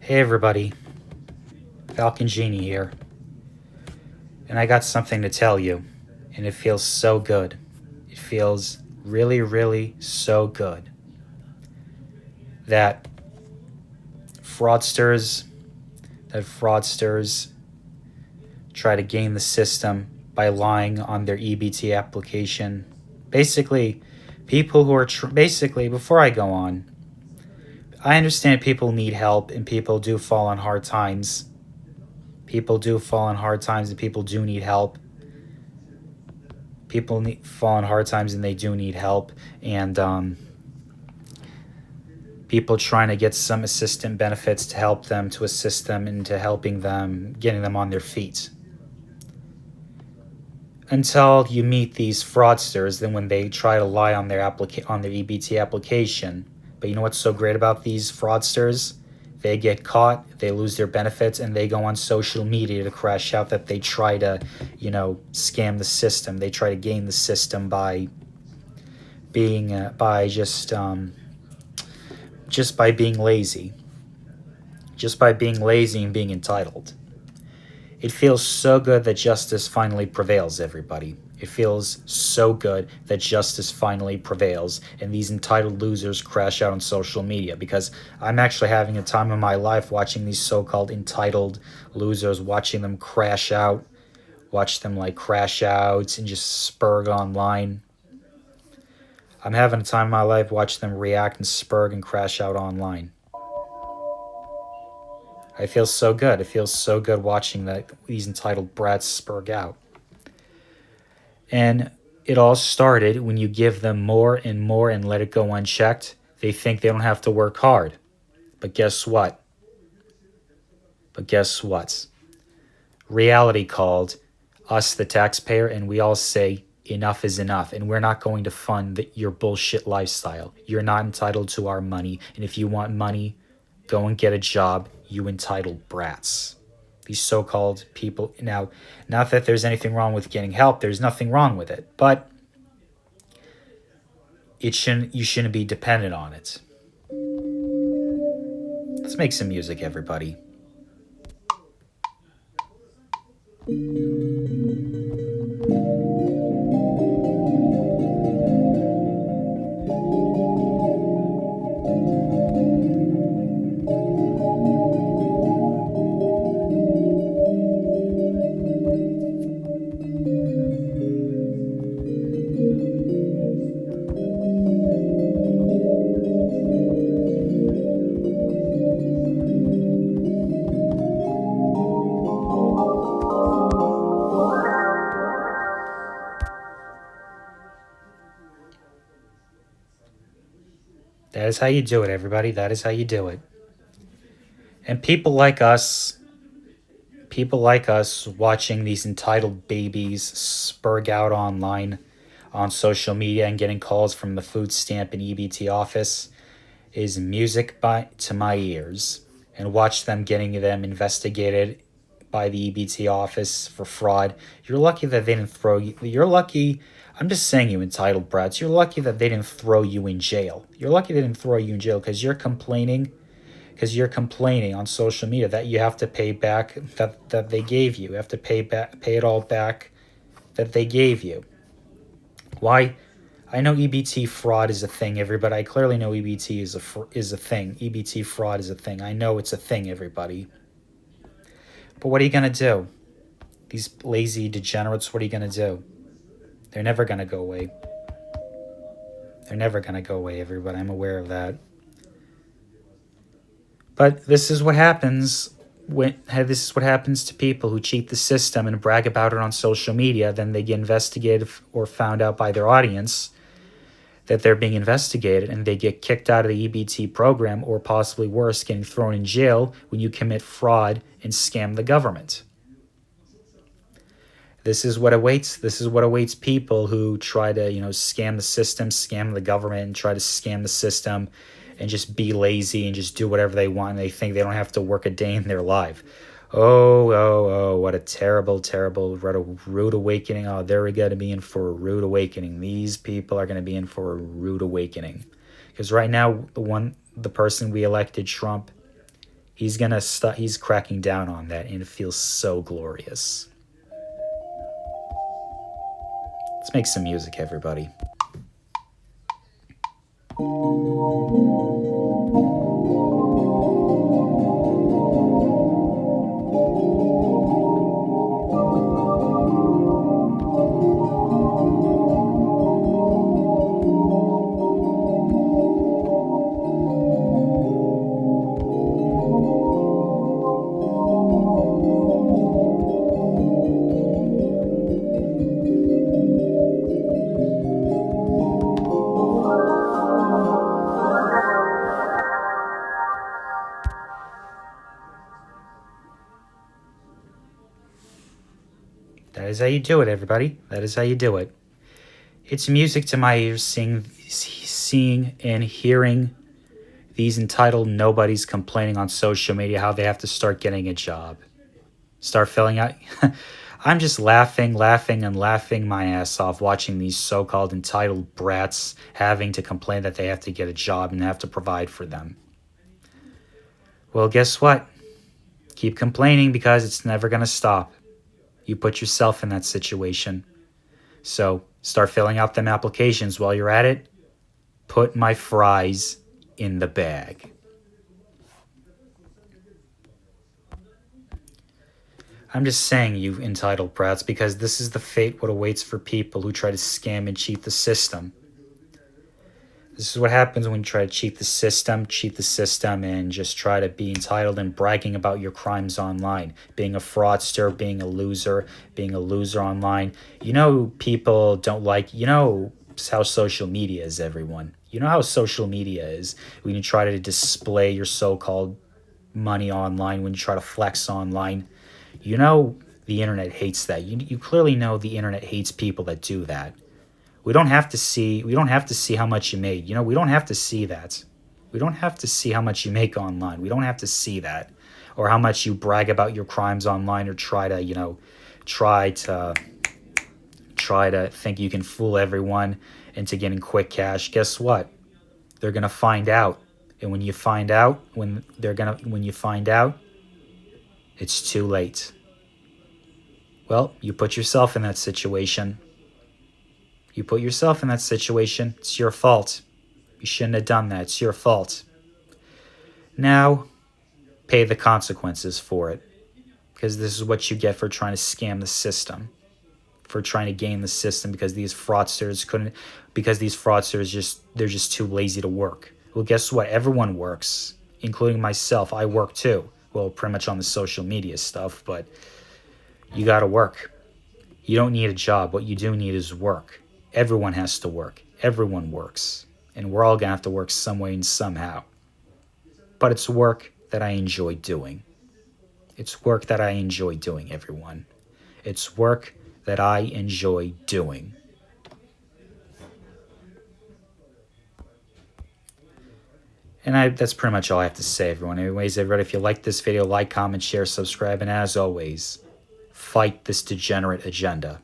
Hey everybody, Falcon Genie here, and I got something to tell you, and it feels so good. It feels really, really so good that fraudsters, fraudsters try to game the system by lying on their EBT application. Basically, people who are basically before I go on, I understand people need help and people do fall on hard times. People do fall on hard times and people do need help. Fall on hard times and they do need help, and people trying to get some assistant benefits to help them, to assist them into helping them, getting them on their feet. Until you meet these fraudsters, then when they try to lie on their on their EBT application. But you know what's so great about these fraudsters? They get caught, they lose their benefits, and they go on social media to crash out that they try to, scam the system. They try to game the system by being by just by being lazy, just by being lazy and being entitled. It feels so good that justice finally prevails, everybody. It feels so good that justice finally prevails and these entitled losers crash out on social media, because I'm actually having a time of my life watching these so-called entitled losers, watching them crash out, watch them like crash out and just spurg online. I'm having a time of my life watching them react and spurg and crash out online. I feel so good. It feels so good watching these entitled brats spurg out. And it all started when you give them more and more and let it go unchecked. They think they don't have to work hard. But guess what? Reality called us, the taxpayer, and we all say enough is enough, and we're not going to fund your bullshit lifestyle. You're not entitled to our money, and if you want money, go and get a job, you entitled brats. These so-called people. Now, not that there's anything wrong with getting help. There's nothing wrong with it. But you shouldn't be dependent on it. Let's make some music, everybody. That is how you do it, everybody. That is how you do it. And people like us watching these entitled babies spurg out online on social media and getting calls from the food stamp and EBT office is music to my ears. And watch them getting them investigated by the EBT office for fraud. You're lucky that they didn't throw you. You're lucky. I'm just saying, you entitled brats. You're lucky that they didn't throw you in jail. You're lucky they didn't throw you in jail because you're complaining on social media that you have to pay back that they gave you. You have to pay it all back that they gave you. Why? I know EBT fraud is a thing, everybody. I clearly know EBT is a thing. EBT fraud is a thing. I know it's a thing, everybody. But what are you going to do? These lazy degenerates, what are you going to do? They're never going to go away. They're never going to go away, everybody. I'm aware of that. But this is what happens to people who cheat the system and brag about it on social media. Then they get investigated or found out by their audience that they're being investigated, and they get kicked out of the EBT program, or possibly worse, getting thrown in jail when you commit fraud and scam the government. This is what awaits people who try to, scam the system, scam the government, and try to scam the system and just be lazy and just do whatever they want. And they think they don't have to work a day in their life. Oh, what a terrible, what a rude awakening. Oh, they're going to be in for a rude awakening. These people are going to be in for a rude awakening. Because right now, the person we elected, Trump, He's cracking down on that, and it feels so glorious. Let's make some music, everybody. That is how you do it, everybody. That is how you do it. It's music to my ears, seeing and hearing these entitled nobodies complaining on social media how they have to start getting a job. Start filling out. I'm just laughing my ass off watching these so-called entitled brats having to complain that they have to get a job and have to provide for them. Well, guess what? Keep complaining because it's never going to stop. You put yourself in that situation. So start filling out them applications while you're at it. Put my fries in the bag. I'm just saying, you entitled brats, because this is the fate what awaits for people who try to scam and cheat the system. This is what happens when you try to cheat the system, and just try to be entitled and bragging about your crimes online. Being a fraudster, being a loser online. You know, people don't like, you know how social media is, everyone. You know how social media is when you try to display your so-called money online, when you try to flex online. You know the internet hates that. You clearly know the internet hates people that do that. We don't have to see how much you made. You know, we don't have to see that. We don't have to see how much you make online. We don't have to see that. Or how much you brag about your crimes online, or try to think you can fool everyone into getting quick cash. Guess what? They're going to find out. And when you find out, it's too late. Well, you put yourself in that situation. It's your fault. You shouldn't have done that. It's your fault. Now, pay the consequences for it. Because this is what you get for trying to scam the system. For trying to game the system, because these fraudsters they're just too lazy to work. Well, guess what? Everyone works, including myself. I work too. Well, pretty much on the social media stuff, but you gotta work. You don't need a job. What you do need is work. Everyone has to work. Everyone works. And we're all going to have to work some way and somehow. But it's work that I enjoy doing. It's work that I enjoy doing, everyone. It's work that I enjoy doing. And that's pretty much all I have to say, everyone. Anyways, everybody, if you like this video, like, comment, share, subscribe, and as always, fight this degenerate agenda.